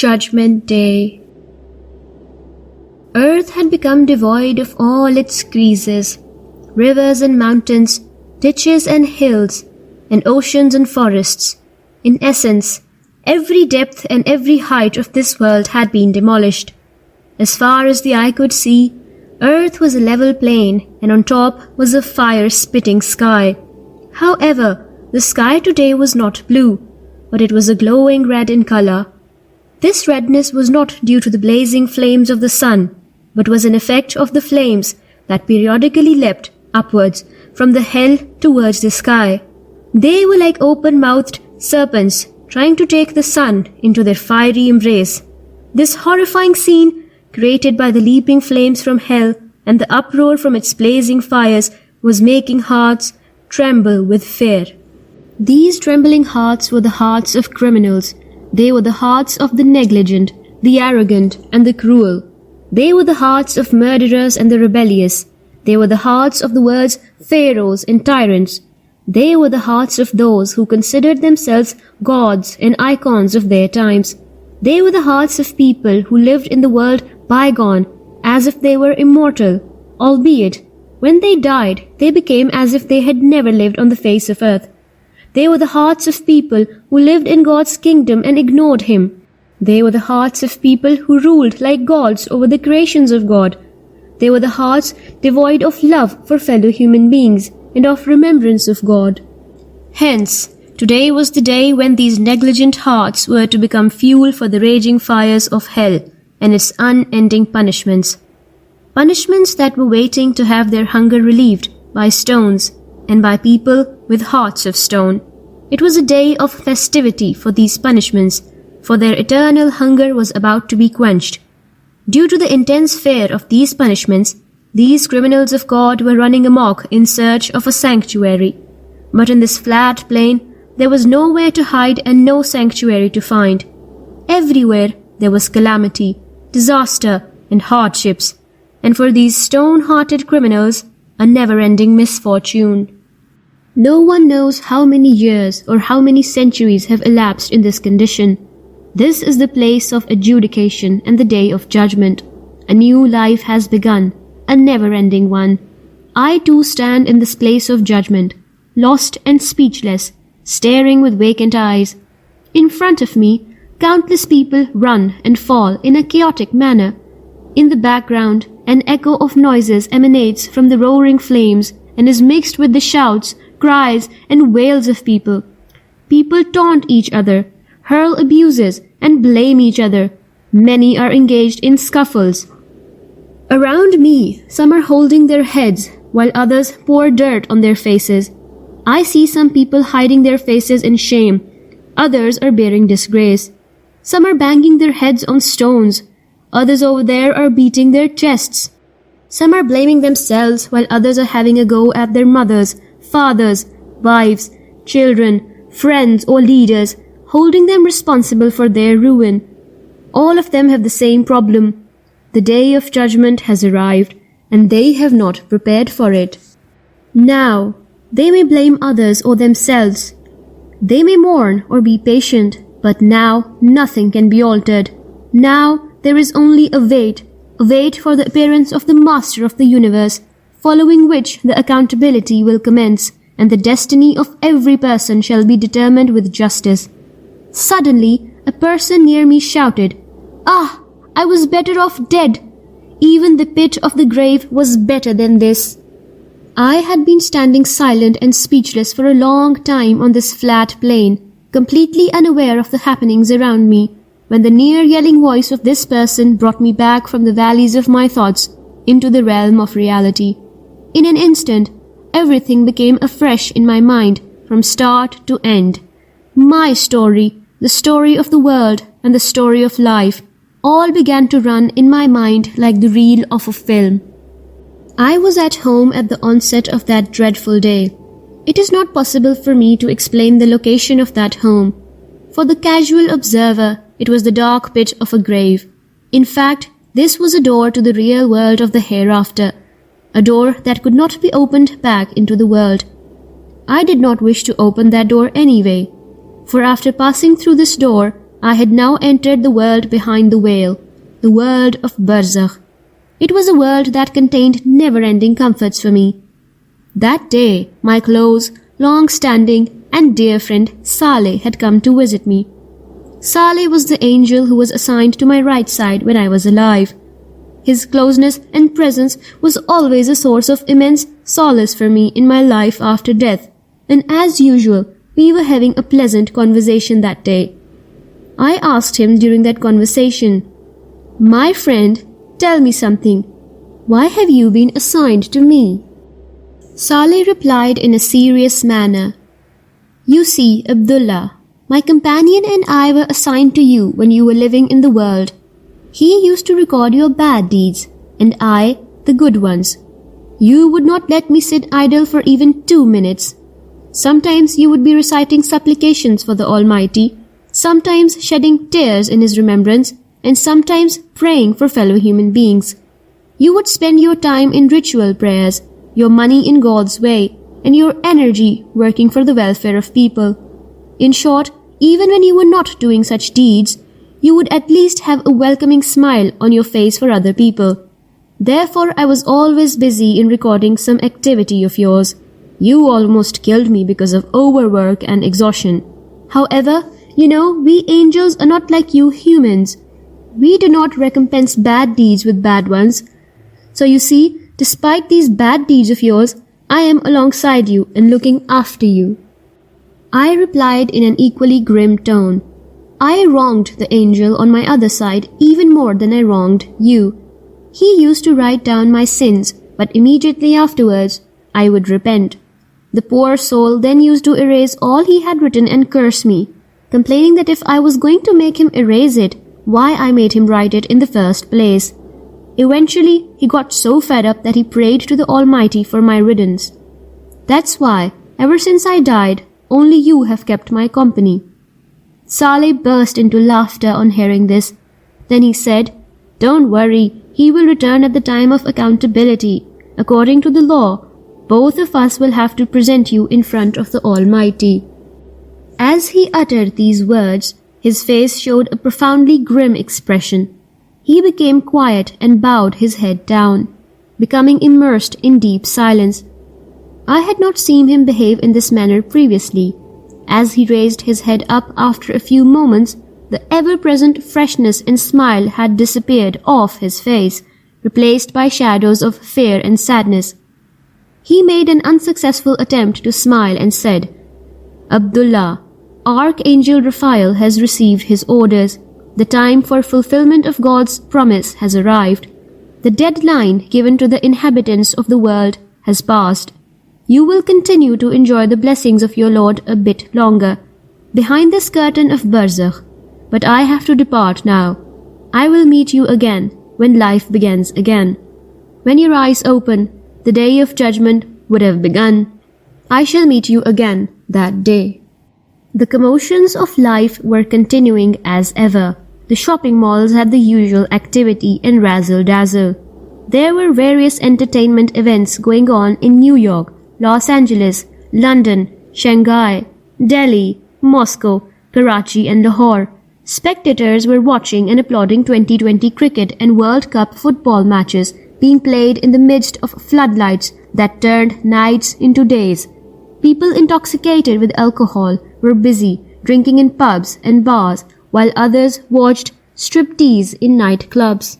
Judgment Day. Earth had become devoid of all its creases, rivers and mountains, ditches and hills, and oceans and forests. In essence, every depth and every height of this world had been demolished. As far as the eye could see, earth was a level plain, and on top was a fire-spitting sky. However, the sky today was not blue, but it was a glowing red in color. This redness was not due to the blazing flames of the sun, but was an effect of the flames that periodically leapt upwards from the hell towards the sky. They were like open-mouthed serpents trying to take the sun into their fiery embrace. This horrifying scene, created by the leaping flames from hell and the uproar from its blazing fires, was making hearts tremble with fear. These trembling hearts were the hearts of criminals. They were the hearts of the negligent, the arrogant, and the cruel. They were the hearts of murderers and the rebellious. They were the hearts of the world's pharaohs and tyrants. They were the hearts of those who considered themselves gods and icons of their times. They were the hearts of people who lived in the world bygone as if they were immortal, albeit when they died they became as if they had never lived on the face of earth. They were the hearts of people who lived in God's kingdom and ignored Him. They were the hearts of people who ruled like gods over the creations of God. They were the hearts devoid of love for fellow human beings and of remembrance of God. Hence, today was the day when these negligent hearts were to become fuel for the raging fires of hell and its unending punishments. Punishments that were waiting to have their hunger relieved by stones and by people with hearts of stone. It was a day of festivity for these punishments, for their eternal hunger was about to be quenched. Due to the intense fear of these punishments, these criminals of God were running amok in search of a sanctuary. But in this flat plain, there was nowhere to hide and no sanctuary to find. Everywhere there was calamity, disaster, and hardships, and for these stone-hearted criminals, a never-ending misfortune. No one knows how many years or how many centuries have elapsed in this condition. This is the place of adjudication and the day of judgment. A new life has begun, a never-ending one. I too stand in this place of judgment, lost and speechless, staring with vacant eyes. In front of me, countless people run and fall in a chaotic manner. In the background, an echo of noises emanates from the roaring flames and is mixed with the shouts, cries, and wails of people. People taunt each other, hurl abuses, and blame each other. Many are engaged in scuffles. Around me, some are holding their heads, while others pour dirt on their faces. I see some people hiding their faces in shame. Others are bearing disgrace. Some are banging their heads on stones. Others over there are beating their chests. Some are blaming themselves, while others are having a go at their mothers, fathers, wives, children, friends, or leaders, holding them responsible for their ruin. All of them have the same problem. The day of judgment has arrived, and they have not prepared for it. Now, they may blame others or themselves. They may mourn or be patient, but now nothing can be altered. Now there is only a wait for the appearance of the Master of the universe, following which the accountability will commence, and the destiny of every person shall be determined with justice. Suddenly, a person near me shouted, "Ah, I was better off dead. Even the pit of the grave was better than this." I had been standing silent and speechless for a long time on this flat plain, completely unaware of the happenings around me, when the near yelling voice of this person brought me back from the valleys of my thoughts into the realm of reality. In an instant, everything became afresh in my mind, from start to end. My story, the story of the world, and the story of life, all began to run in my mind like the reel of a film. I was at home at the onset of that dreadful day. It is not possible for me to explain the location of that home. For the casual observer, it was the dark pit of a grave. In fact, this was a door to the real world of the hereafter, a door that could not be opened back into the world. I did not wish to open that door anyway, for after passing through this door, I had now entered the world behind the veil, the world of Barzakh. It was a world that contained never-ending comforts for me. That day, my close, long-standing and dear friend Saleh had come to visit me. Saleh was the angel who was assigned to my right side when I was alive. His closeness and presence was always a source of immense solace for me in my life after death, and as usual, we were having a pleasant conversation that day. I asked him during that conversation, "My friend, tell me something. Why have you been assigned to me?" Saleh replied in a serious manner, "You see, Abdullah, my companion and I were assigned to you when you were living in the world. He used to record your bad deeds, and I, the good ones. You would not let me sit idle for even 2 minutes. Sometimes you would be reciting supplications for the Almighty, sometimes shedding tears in His remembrance, and sometimes praying for fellow human beings. You would spend your time in ritual prayers, your money in God's way, and your energy working for the welfare of people. In short, even when you were not doing such deeds, you would at least have a welcoming smile on your face for other people. Therefore, I was always busy in recording some activity of yours. You almost killed me because of overwork and exhaustion. However, we angels are not like you humans. We do not recompense bad deeds with bad ones. So you see, despite these bad deeds of yours, I am alongside you and looking after you." I replied in an equally grim tone, "I wronged the angel on my other side even more than I wronged you. He used to write down my sins, but immediately afterwards, I would repent. The poor soul then used to erase all he had written and curse me, complaining that if I was going to make him erase it, why I made him write it in the first place. Eventually, he got so fed up that he prayed to the Almighty for my riddance. That's why, ever since I died, only you have kept my company." Saleh burst into laughter on hearing this. Then he said, "Don't worry, he will return at the time of accountability. According to the law, both of us will have to present you in front of the Almighty." As he uttered these words, his face showed a profoundly grim expression. He became quiet and bowed his head down, becoming immersed in deep silence. I had not seen him behave in this manner previously. As he raised his head up after a few moments, the ever-present freshness and smile had disappeared off his face, replaced by shadows of fear and sadness. He made an unsuccessful attempt to smile and said, "Abdullah, Archangel Raphael has received his orders. The time for fulfillment of God's promise has arrived. The deadline given to the inhabitants of the world has passed. You will continue to enjoy the blessings of your Lord a bit longer, behind this curtain of Barzakh. But I have to depart now. I will meet you again when life begins again. When your eyes open, the day of judgment would have begun. I shall meet you again that day." The commotions of life were continuing as ever. The shopping malls had the usual activity and razzle-dazzle. There were various entertainment events going on in New York, Los Angeles, London, Shanghai, Delhi, Moscow, Karachi and Lahore. Spectators were watching and applauding 2020 cricket and World Cup football matches being played in the midst of floodlights that turned nights into days. People intoxicated with alcohol were busy drinking in pubs and bars, while others watched striptease in nightclubs.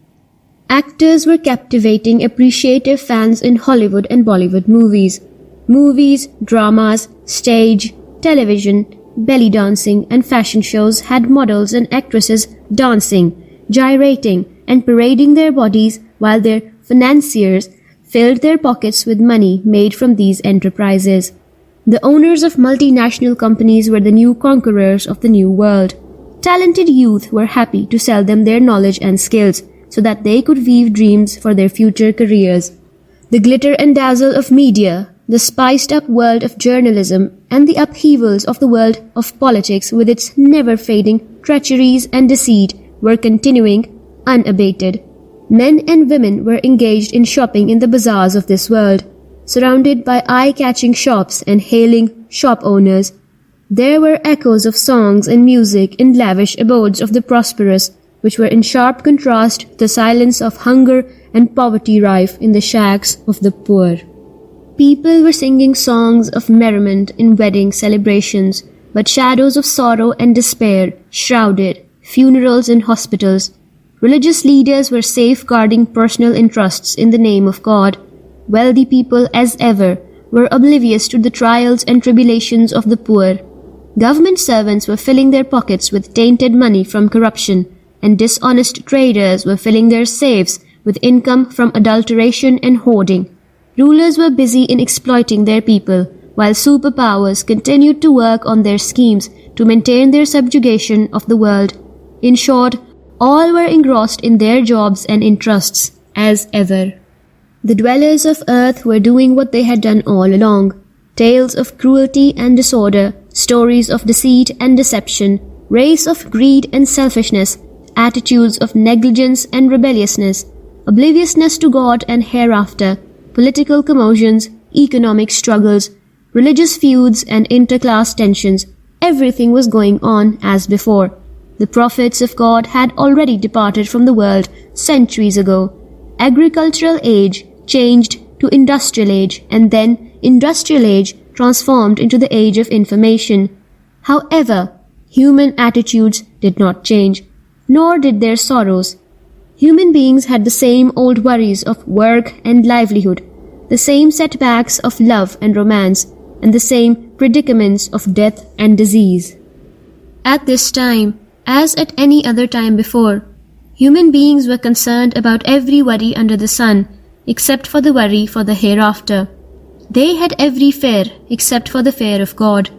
Actors were captivating appreciative fans in Hollywood and Bollywood movies. Movies, dramas, stage, television, belly dancing and fashion shows had models and actresses dancing, gyrating and parading their bodies while their financiers filled their pockets with money made from these enterprises. The owners of multinational companies were the new conquerors of the new world. Talented youth were happy to sell them their knowledge and skills so that they could weave dreams for their future careers. The glitter and dazzle of media, the spiced-up world of journalism, and the upheavals of the world of politics with its never-fading treacheries and deceit were continuing unabated. Men and women were engaged in shopping in the bazaars of this world, surrounded by eye-catching shops and hailing shop owners. There were echoes of songs and music in lavish abodes of the prosperous, which were in sharp contrast to the silence of hunger and poverty rife in the shacks of the poor. People were singing songs of merriment in wedding celebrations, but shadows of sorrow and despair shrouded funerals in hospitals. Religious leaders were safeguarding personal interests in the name of God. Wealthy people, as ever, were oblivious to the trials and tribulations of the poor. Government servants were filling their pockets with tainted money from corruption, and dishonest traders were filling their safes with income from adulteration and hoarding. Rulers were busy in exploiting their people, while superpowers continued to work on their schemes to maintain their subjugation of the world. In short, all were engrossed in their jobs and interests, as ever. The dwellers of earth were doing what they had done all along. Tales of cruelty and disorder, stories of deceit and deception, race of greed and selfishness, attitudes of negligence and rebelliousness, obliviousness to God and hereafter, political commotions, economic struggles, religious feuds and interclass tensions, everything was going on as before. The prophets of God had already departed from the world centuries ago. Agricultural age changed to industrial age, and then industrial age transformed into the age of information. However, human attitudes did not change, nor did their sorrows. Human beings had the same old worries of work and livelihood, the same setbacks of love and romance, and the same predicaments of death and disease. At this time, as at any other time before, human beings were concerned about every worry under the sun, except for the worry for the hereafter. They had every fear except for the fear of God.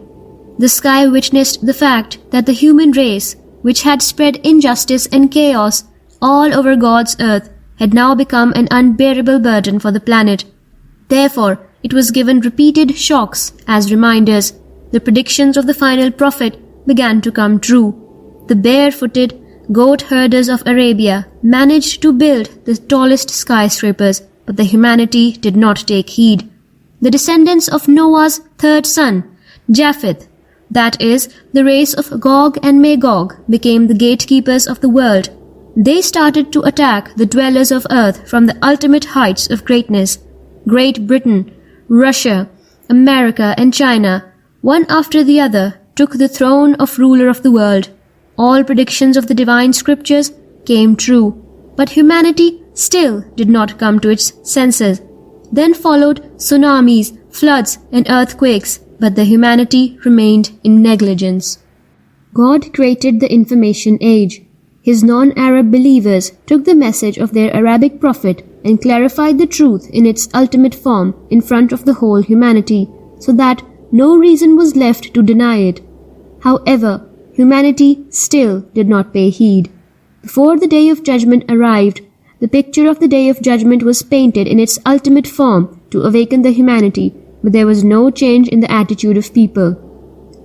The sky witnessed the fact that the human race, which had spread injustice and chaos all over God's earth, had now become an unbearable burden for the planet. Therefore, it was given repeated shocks as reminders. The predictions of the final prophet began to come true. The barefooted goat herders of Arabia managed to build the tallest skyscrapers, but the humanity did not take heed. The descendants of Noah's third son, Japheth, that is, the race of Gog and Magog, became the gatekeepers of the world. They started to attack the dwellers of earth from the ultimate heights of greatness. Great Britain, Russia, America and China, one after the other, took the throne of ruler of the world. All predictions of the divine scriptures came true, but humanity still did not come to its senses. Then followed tsunamis, floods and earthquakes, but the humanity remained in negligence. God created the information age. His non-Arab believers took the message of their Arabic prophet and clarified the truth in its ultimate form in front of the whole humanity, so that no reason was left to deny it. However, humanity still did not pay heed. Before the day of judgment arrived, the picture of the day of judgment was painted in its ultimate form to awaken the humanity, but there was no change in the attitude of people.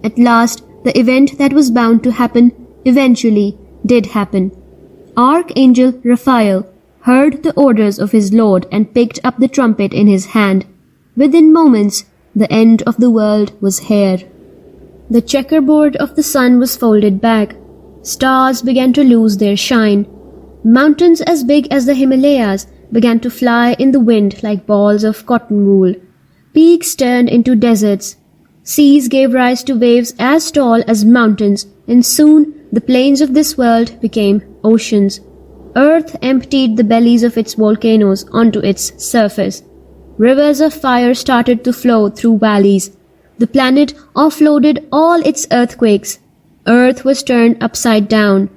At last, the event that was bound to happen eventually did happen. Archangel Raphael heard the orders of his Lord and picked up the trumpet in his hand. Within moments, the end of the world was here. The checkerboard of the sun was folded back. Stars began to lose their shine. Mountains as big as the Himalayas began to fly in the wind like balls of cotton wool. Peaks turned into deserts. Seas gave rise to waves as tall as mountains, and soon the plains of this world became oceans. Earth emptied the bellies of its volcanoes onto its surface. Rivers of fire started to flow through valleys. The planet offloaded all its earthquakes. Earth was turned upside down.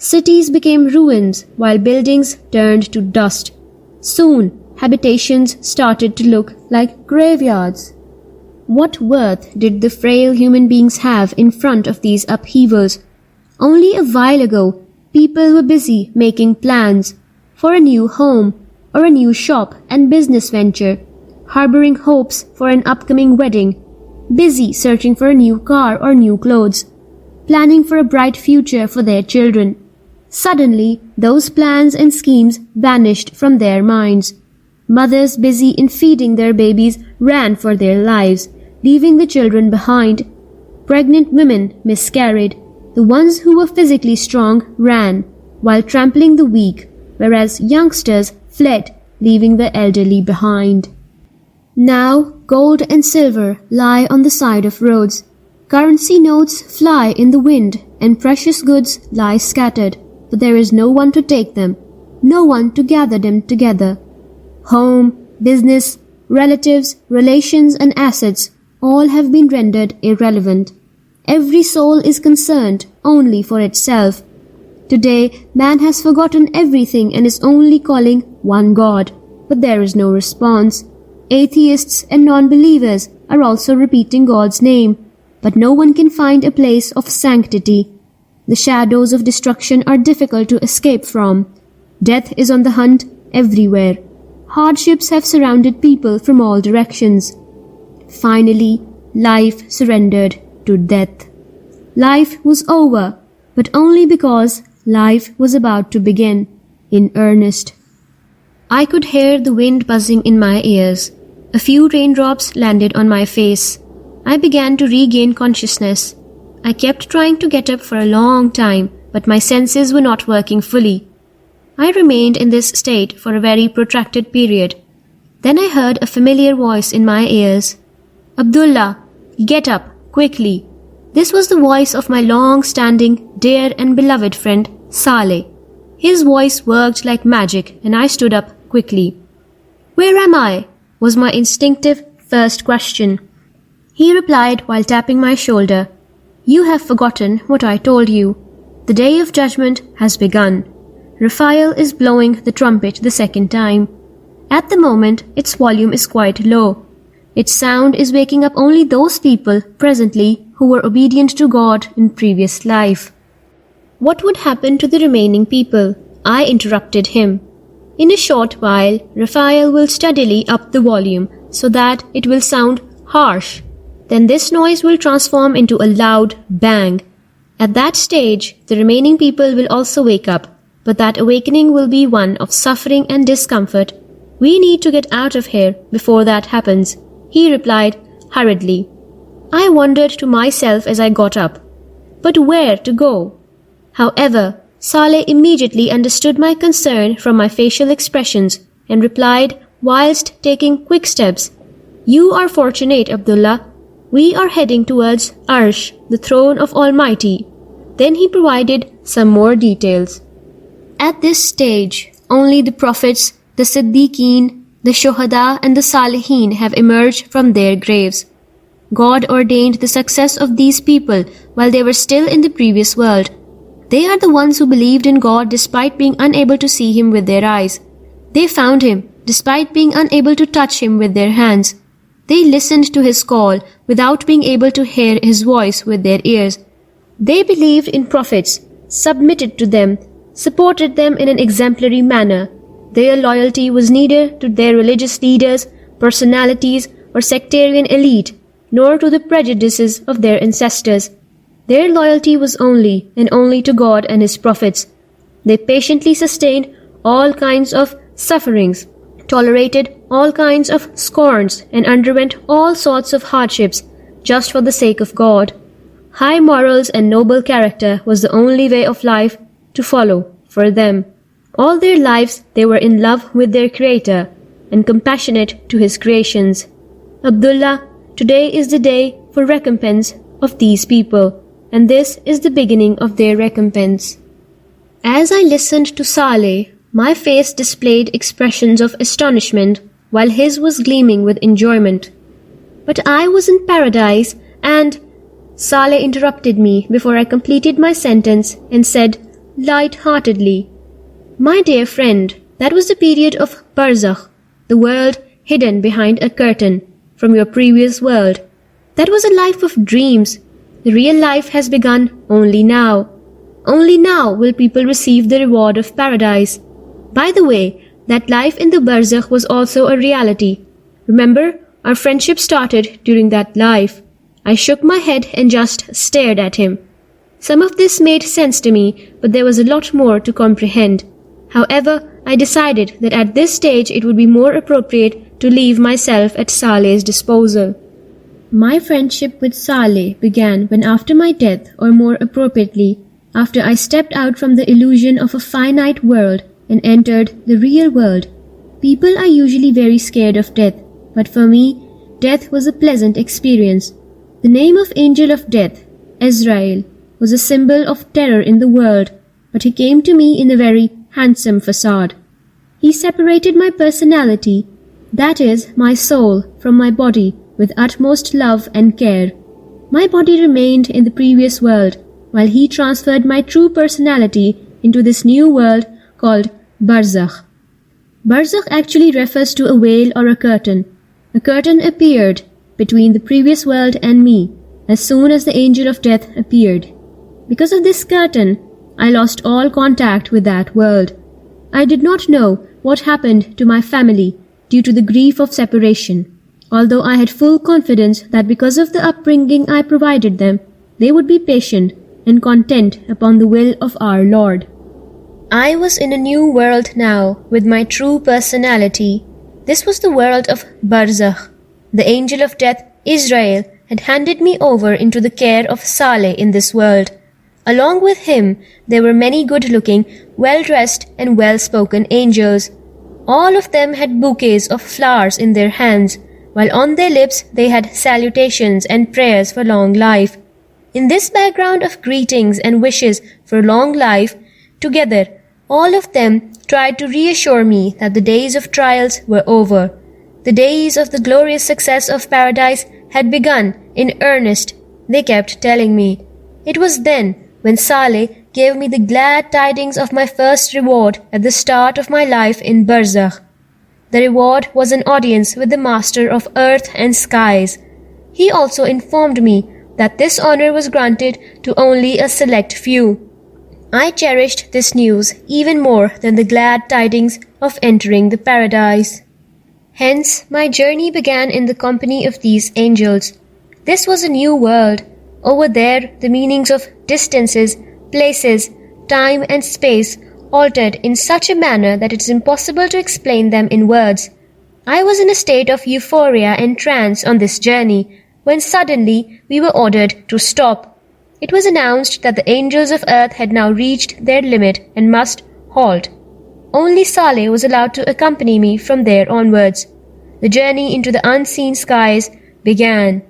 Cities became ruins while buildings turned to dust. Soon, habitations started to look like graveyards. What worth did the frail human beings have in front of these upheavals? Only a while ago, people were busy making plans for a new home or a new shop and business venture, harboring hopes for an upcoming wedding, busy searching for a new car or new clothes, planning for a bright future for their children. Suddenly, those plans and schemes vanished from their minds. Mothers busy in feeding their babies ran for their lives, leaving the children behind. Pregnant women miscarried. The ones who were physically strong ran, while trampling the weak, whereas youngsters fled, leaving the elderly behind. Now gold and silver lie on the side of roads. Currency notes fly in the wind, and precious goods lie scattered, but there is no one to take them, no one to gather them together. Home, business, relatives, relations and assets all have been rendered irrelevant. Every soul is concerned only for itself. Today, man has forgotten everything and is only calling one God, but there is no response. Atheists and non-believers are also repeating God's name, but no one can find a place of sanctity. The shadows of destruction are difficult to escape from. Death is on the hunt everywhere. Hardships have surrounded people from all directions. Finally, life surrendered to death. Life was over, but only because life was about to begin in earnest. I could hear the wind buzzing in my ears. A few raindrops landed on my face. I began to regain consciousness. I kept trying to get up for a long time, but my senses were not working fully. I remained in this state for a very protracted period. Then I heard a familiar voice in my ears. "Abdullah, get up, quickly." This was the voice of my long-standing, dear and beloved friend, Saleh. His voice worked like magic, and I stood up quickly. "Where am I?" was my instinctive first question. He replied while tapping my shoulder, "You have forgotten what I told you. The day of judgment has begun. Raphael is blowing the trumpet the second time. At the moment, its volume is quite low. Its sound is waking up only those people presently who were obedient to God in previous life." What would happen to the remaining people? I interrupted him. In a short while, Raphael will steadily up the volume so that it will sound harsh. Then this noise will transform into a loud bang. At that stage, the remaining people will also wake up, but that awakening will be one of suffering and discomfort. We need to get out of here before that happens, he replied hurriedly. I wondered to myself as I got up. But where to go? However, Saleh immediately understood my concern from my facial expressions and replied whilst taking quick steps, "You are fortunate, Abdullah. We are heading towards Arsh, the throne of Almighty." Then he provided some more details. At this stage, only the prophets, the Siddiqeen, the Shuhada and the Salihin have emerged from their graves. God ordained the success of these people while they were still in the previous world. They are the ones who believed in God despite being unable to see Him with their eyes. They found Him despite being unable to touch Him with their hands. They listened to His call without being able to hear His voice with their ears. They believed in prophets, submitted to them, supported them in an exemplary manner. Their loyalty was neither to their religious leaders, personalities, or sectarian elite, nor to the prejudices of their ancestors. Their loyalty was only and only to God and His prophets. They patiently sustained all kinds of sufferings, tolerated all kinds of scorns, and underwent all sorts of hardships just for the sake of God. High morals and noble character was the only way of life to follow for them. All their lives they were in love with their Creator and compassionate to His creations. Abdullah, today is the day for recompense of these people, and this is the beginning of their recompense. As I listened to Saleh, my face displayed expressions of astonishment, while his was gleaming with enjoyment. But I was in paradise, and Saleh interrupted me before I completed my sentence and said light-heartedly, "My dear friend, that was the period of Barzakh, the world hidden behind a curtain from your previous world. That was a life of dreams. The real life has begun only now. Only now will people receive the reward of paradise. By the way, that life in the Barzakh was also a reality. Remember, our friendship started during that life." I shook my head and just stared at him. Some of this made sense to me, but there was a lot more to comprehend. However, I decided that at this stage it would be more appropriate to leave myself at Saleh's disposal. My friendship with Saleh began when after my death, or more appropriately, after I stepped out from the illusion of a finite world and entered the real world. People are usually very scared of death, but for me, death was a pleasant experience. The name of Angel of Death, Azrael, was a symbol of terror in the world, but he came to me in a very handsome facade. He separated my personality, that is, my soul, from my body with utmost love and care. My body remained in the previous world, while he transferred my true personality into this new world called Barzakh. Barzakh actually refers to a veil or a curtain. A curtain appeared between the previous world and me as soon as the Angel of Death appeared. Because of this curtain, I lost all contact with that world. I did not know what happened to my family due to the grief of separation, although I had full confidence that because of the upbringing I provided them, they would be patient and content upon the will of our Lord. I was in a new world now with my true personality. This was the world of Barzakh. The Angel of Death, Israel, had handed me over into the care of Saleh in this world. Along with him, there were many good-looking, well-dressed and well-spoken angels. All of them had bouquets of flowers in their hands, while on their lips they had salutations and prayers for long life. In this background of greetings and wishes for long life, together, all of them tried to reassure me that the days of trials were over. The days of the glorious success of paradise had begun in earnest, they kept telling me. It was then when Saleh gave me the glad tidings of my first reward at the start of my life in Barzakh. The reward was an audience with the Master of Earth and Skies. He also informed me that this honor was granted to only a select few. I cherished this news even more than the glad tidings of entering the paradise. Hence, my journey began in the company of these angels. This was a new world. Over there, the meanings of distances, places, time and space altered in such a manner that it is impossible to explain them in words. I was in a state of euphoria and trance on this journey, when suddenly we were ordered to stop. It was announced that the angels of earth had now reached their limit and must halt. Only Saleh was allowed to accompany me from there onwards. The journey into the unseen skies began.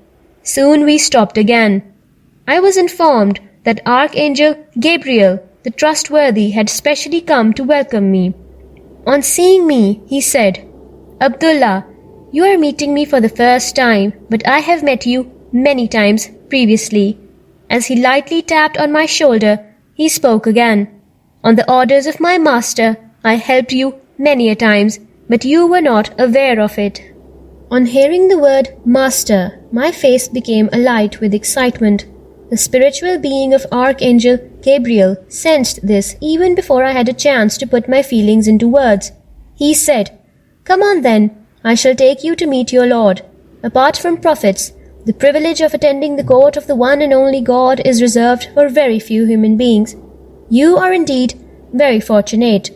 Soon we stopped again. I was informed that Archangel Gabriel, the trustworthy, had specially come to welcome me. On seeing me, he said, "Abdullah, you are meeting me for the first time, but I have met you many times previously." As he lightly tapped on my shoulder, he spoke again. "On the orders of my master, I helped you many a times, but you were not aware of it." On hearing the word master, my face became alight with excitement. The spiritual being of Archangel Gabriel sensed this even before I had a chance to put my feelings into words. He said, "Come on then, I shall take you to meet your Lord. Apart from prophets, the privilege of attending the court of the one and only God is reserved for very few human beings. You are indeed very fortunate."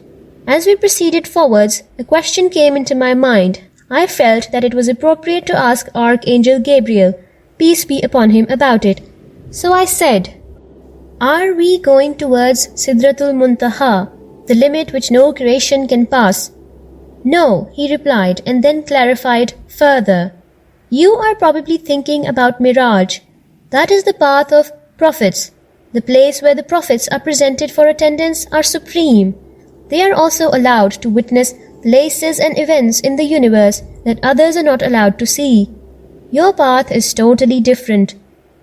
As we proceeded forwards, a question came into my mind. I felt that it was appropriate to ask Archangel Gabriel, peace be upon him, about it. So I said, "Are we going towards Sidratul Muntaha, the limit which no creation can pass?" "No," he replied, and then clarified further. "You are probably thinking about Miraj. That is the path of prophets. The place where the prophets are presented for attendance are supreme. They are also allowed to witness places and events in the universe that others are not allowed to see. Your path is totally different.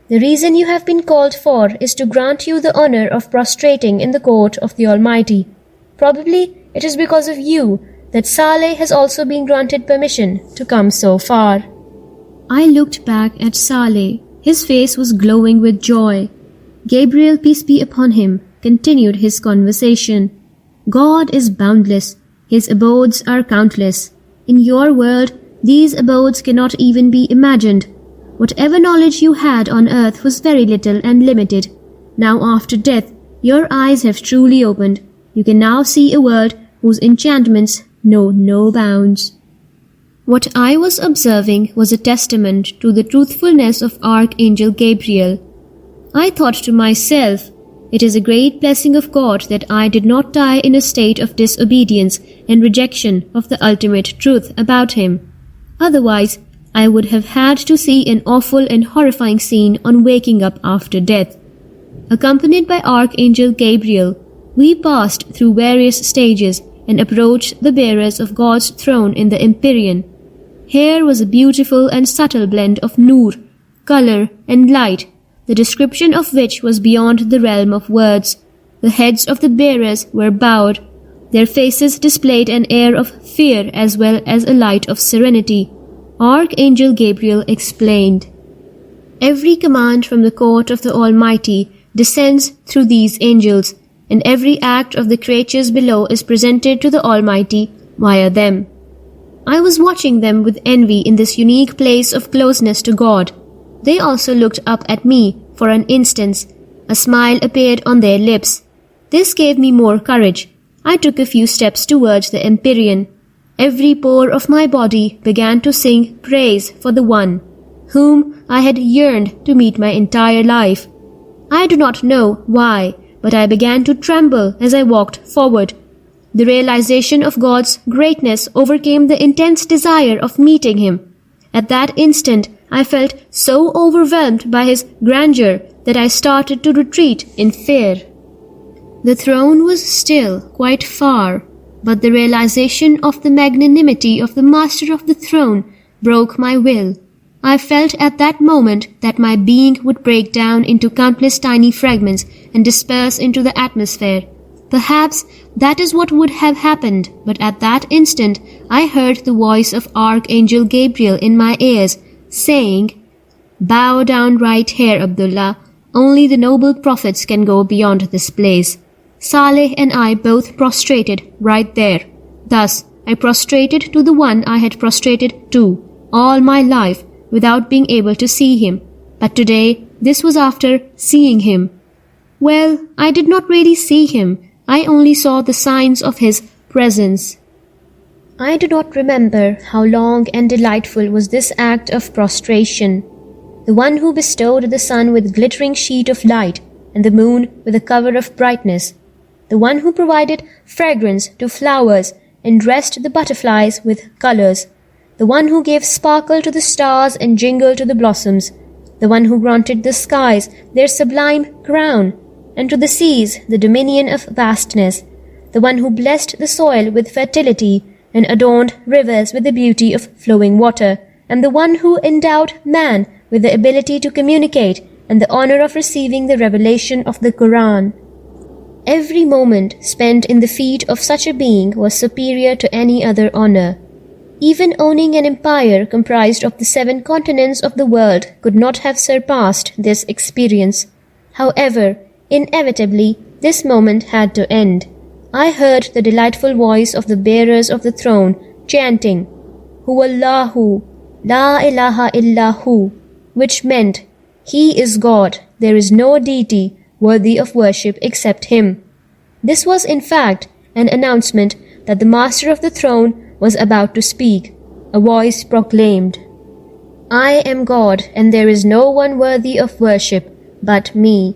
The reason you have been called for is to grant you the honor of prostrating in the court of the Almighty. Probably it is because of you that Saleh has also been granted permission to come so far." I looked back at Saleh. His face was glowing with joy. Gabriel, peace be upon him, continued his conversation. "God is boundless. His abodes are countless. In your world, these abodes cannot even be imagined. Whatever knowledge you had on earth was very little and limited. Now after death, your eyes have truly opened. You can now see a world whose enchantments know no bounds." What I was observing was a testament to the truthfulness of Archangel Gabriel. I thought to myself, it is a great blessing of God that I did not die in a state of disobedience and rejection of the ultimate truth about him. Otherwise, I would have had to see an awful and horrifying scene on waking up after death. Accompanied by Archangel Gabriel, we passed through various stages and approached the bearers of God's throne in the Empyrean. Here was a beautiful and subtle blend of noor, color, and light, the description of which was beyond the realm of words. The heads of the bearers were bowed. Their faces displayed an air of fear as well as a light of serenity. Archangel Gabriel explained, "Every command from the court of the Almighty descends through these angels, and every act of the creatures below is presented to the Almighty via them." I was watching them with envy in this unique place of closeness to God. They also looked up at me for an instant. A smile appeared on their lips. This gave me more courage. I took a few steps towards the Empyrean. Every pore of my body began to sing praise for the one whom I had yearned to meet my entire life. I do not know why, but I began to tremble as I walked forward. The realization of God's greatness overcame the intense desire of meeting him. At that instant, I felt so overwhelmed by his grandeur that I started to retreat in fear. The throne was still quite far, but the realization of the magnanimity of the master of the throne broke my will. I felt at that moment that my being would break down into countless tiny fragments and disperse into the atmosphere. Perhaps that is what would have happened, but at that instant I heard the voice of Archangel Gabriel in my ears, saying, "Bow down right here, Abdullah. Only the noble prophets can go beyond this place." Saleh and I both prostrated right there. Thus, I prostrated to the one I had prostrated to all my life without being able to see him. But today, this was after seeing him. Well, I did not really see him. I only saw the signs of his presence. I do not remember how long and delightful was this act of prostration. The one who bestowed the sun with glittering sheet of light and the moon with a cover of brightness, the one who provided fragrance to flowers and dressed the butterflies with colors, the one who gave sparkle to the stars and jingle to the blossoms, the one who granted the skies their sublime crown, and to the seas the dominion of vastness, the one who blessed the soil with fertility and adorned rivers with the beauty of flowing water, and the one who endowed man with the ability to communicate and the honor of receiving the revelation of the Quran. Every moment spent in the feet of such a being was superior to any other honor. Even owning an empire comprised of the 7 continents of the world could not have surpassed this experience. However, inevitably, this moment had to end. I heard the delightful voice of the bearers of the throne chanting, "Huwallahu, la ilaha illahu," which meant, "He is God, there is no deity worthy of worship except Him." This was in fact an announcement that the master of the throne was about to speak. A voice proclaimed, "I am God, and there is no one worthy of worship but me."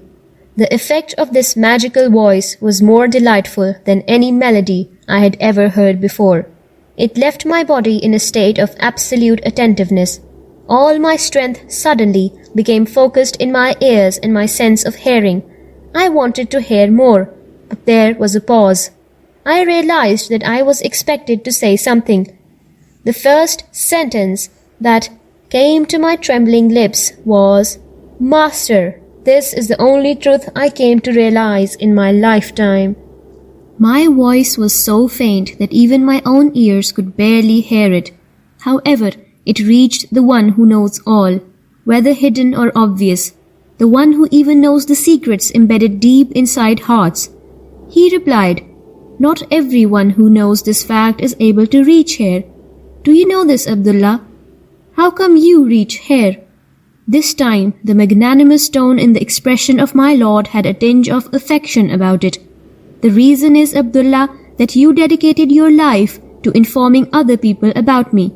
The effect of this magical voice was more delightful than any melody I had ever heard before. It left my body in a state of absolute attentiveness. All my strength suddenly became focused in my ears and my sense of hearing. I wanted to hear more, but there was a pause. I realized that I was expected to say something. The first sentence that came to my trembling lips was, "Master, this is the only truth I came to realize in my lifetime." My voice was so faint that even my own ears could barely hear it. However, it reached the one who knows all, whether hidden or obvious, the one who even knows the secrets embedded deep inside hearts. He replied, "Not everyone who knows this fact is able to reach here. Do you know this, Abdullah? How come you reach here?" This time, the magnanimous tone in the expression of my Lord had a tinge of affection about it. "The reason is, Abdullah, that you dedicated your life to informing other people about me.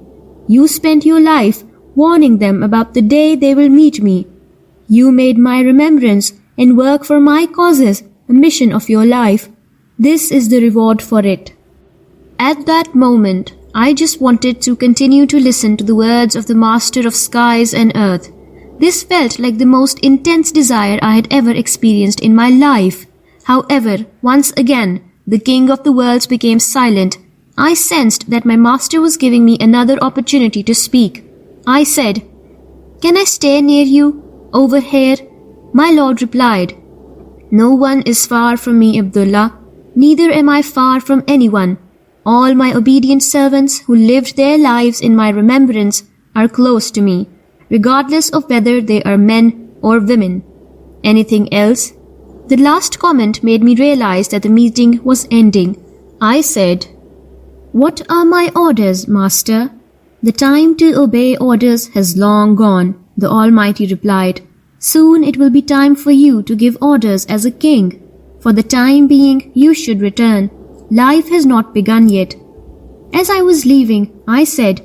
You spent your life warning them about the day they will meet me. You made my remembrance and work for my causes a mission of your life. This is the reward for it." At that moment, I just wanted to continue to listen to the words of the Master of Skies and Earth. This felt like the most intense desire I had ever experienced in my life. However, once again, the King of the Worlds became silent. I sensed that my master was giving me another opportunity to speak. I said, "Can I stay near you, over here?" My lord replied, "No one is far from me, Abdullah. Neither am I far from anyone. All my obedient servants who lived their lives in my remembrance are close to me, regardless of whether they are men or women. Anything else?" The last comment made me realize that the meeting was ending. I said, "What are my orders, Master?" "The time to obey orders has long gone," the Almighty replied. "Soon it will be time for you to give orders as a king. For the time being, you should return. Life has not begun yet." As I was leaving, I said,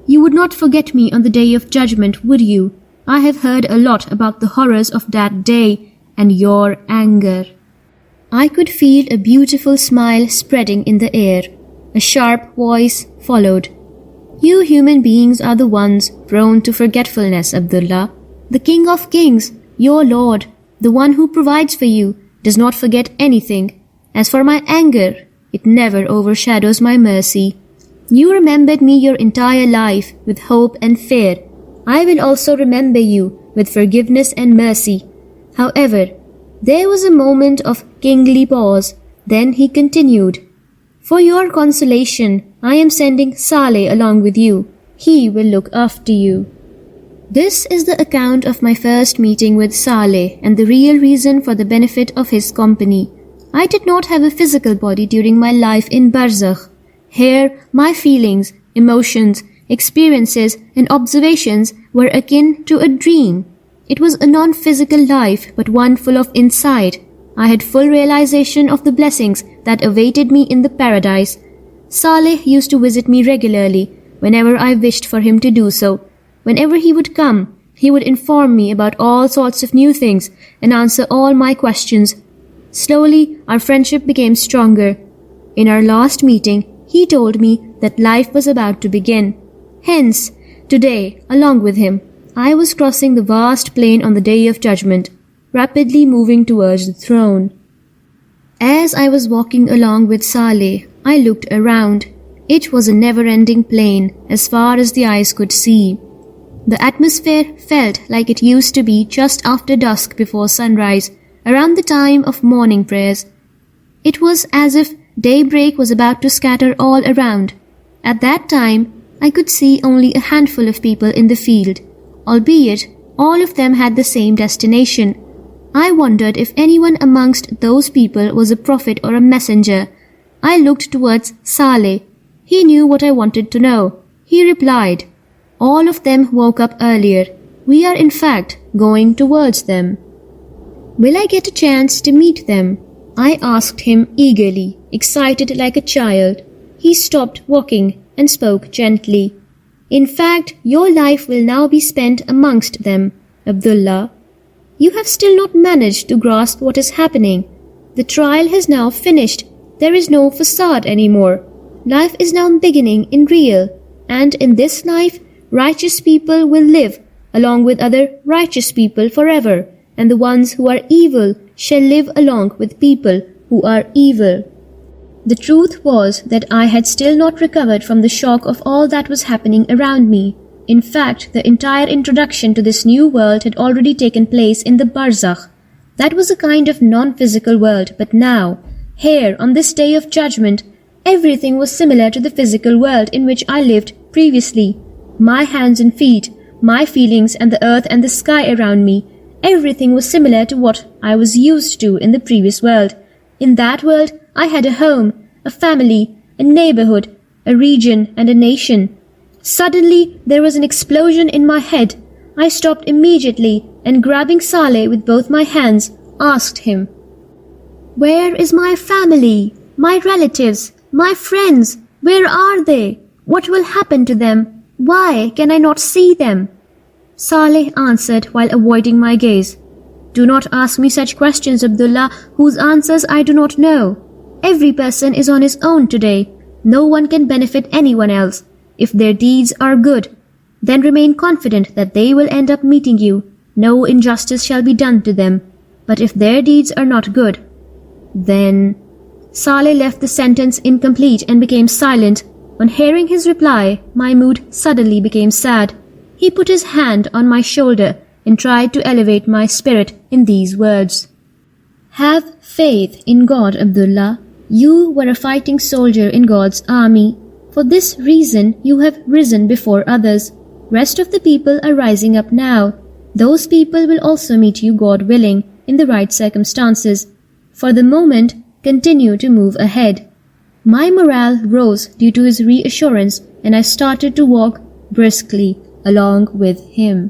"You would not forget me on the day of judgment, would you? I have heard a lot about the horrors of that day and your anger." I could feel a beautiful smile spreading in the air. A sharp voice followed. "You human beings are the ones prone to forgetfulness, Abdullah. The King of Kings, your Lord, the one who provides for you, does not forget anything. As for my anger, it never overshadows my mercy. You remembered me your entire life with hope and fear. I will also remember you with forgiveness and mercy." However, there was a moment of kingly pause. Then he continued, "For your consolation, I am sending Saleh along with you. He will look after you." This is the account of my first meeting with Saleh and the real reason for the benefit of his company. I did not have a physical body during my life in Barzakh. Here, my feelings, emotions, experiences, and observations were akin to a dream. It was a non-physical life, but one full of insight. I had full realization of the blessings that awaited me in the paradise. Saleh used to visit me regularly, whenever I wished for him to do so. Whenever he would come, he would inform me about all sorts of new things and answer all my questions. Slowly, our friendship became stronger. In our last meeting, he told me that life was about to begin. Hence, today, along with him, I was crossing the vast plain on the Day of Judgment, rapidly moving towards the throne. As I was walking along with Saleh, I looked around. It was a never-ending plain as far as the eyes could see. The atmosphere felt like it used to be just after dusk before sunrise, around the time of morning prayers. It was as if daybreak was about to scatter all around. At that time, I could see only a handful of people in the field, albeit all of them had the same destination. I wondered if anyone amongst those people was a prophet or a messenger. I looked towards Saleh. He knew what I wanted to know. He replied, "All of them woke up earlier. We are in fact going towards them." "Will I get a chance to meet them?" I asked him eagerly, excited like a child. He stopped walking and spoke gently. "In fact, your life will now be spent amongst them, Abdullah. You have still not managed to grasp what is happening. The trial has now finished. There is no facade anymore. Life is now beginning in real, and in this life, righteous people will live along with other righteous people forever, and the ones who are evil shall live along with people who are evil." The truth was that I had still not recovered from the shock of all that was happening around me. In fact, the entire introduction to this new world had already taken place in the Barzakh. That was a kind of non-physical world, but now, here, on this day of judgment, everything was similar to the physical world in which I lived previously. My hands and feet, my feelings and the earth and the sky around me, everything was similar to what I was used to in the previous world. In that world, I had a home, a family, a neighborhood, a region, and a nation. Suddenly, there was an explosion in my head. I stopped immediately and, grabbing Saleh with both my hands, asked him, "Where is my family, my relatives, my friends? Where are they? What will happen to them? Why can I not see them? Saleh answered while avoiding my gaze. Do not ask me such questions, Abdullah, whose answers I do not know. Every person is on his own today. No one can benefit anyone else. If their deeds are good, then remain confident that they will end up meeting you. No injustice shall be done to them. But if their deeds are not good, then... Saleh left the sentence incomplete and became silent. On hearing his reply, my mood suddenly became sad. He put his hand on my shoulder and tried to elevate my spirit in these words. Have faith in God, Abdullah. You were a fighting soldier in God's army. For this reason you have risen before others. Rest of the people are rising up now. Those people will also meet you, God willing, in the right circumstances. For the moment, continue to move ahead. My morale rose due to his reassurance, and I started to walk briskly along with him.